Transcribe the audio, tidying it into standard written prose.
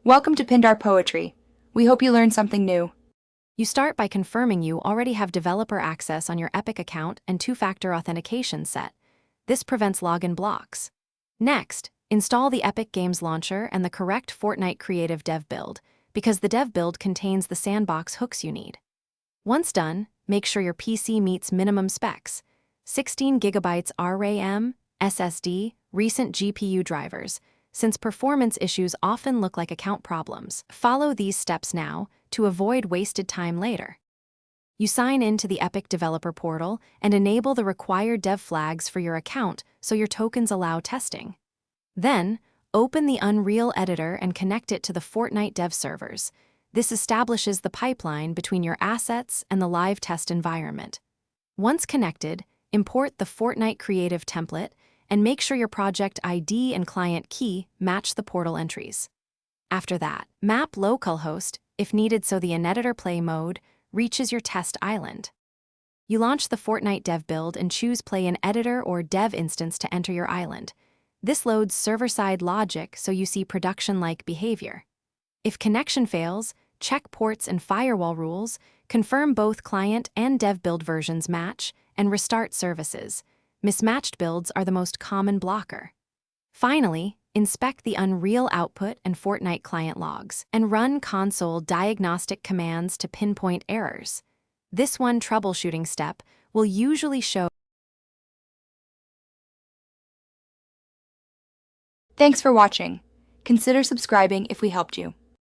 Welcome to Pindar Poetry. We hope you learned something new. You start by confirming you already have developer access on your Epic account and two-factor authentication set. This prevents login blocks. Next, install the Epic Games Launcher and the correct Fortnite Creative Dev Build, because the Dev Build contains the sandbox hooks you need. Once done, make sure your PC meets minimum specs: 16 GB RAM, SSD, recent GPU drivers, since performance issues often look like account problems. Follow these steps now to avoid wasted time later. You sign in to the Epic Developer Portal and enable the required dev flags for your account so your tokens allow testing. Then, open the Unreal Editor and connect it to the Fortnite dev servers. This establishes the pipeline between your assets and the live test environment. Once connected, import the Fortnite Creative template and make sure your project ID and client key match the portal entries. After that, map localhost if needed so the in-editor play mode reaches your test island. You launch the Fortnite dev build and choose play in editor or dev instance to enter your island. This loads server-side logic so you see production-like behavior. If connection fails, check ports and firewall rules, confirm both client and dev build versions match, and restart services. Mismatched builds are the most common blocker. Finally, inspect the Unreal output and Fortnite client logs, and run console diagnostic commands to pinpoint errors. This one troubleshooting step will usually show. Thanks for watching. Consider subscribing if we helped you.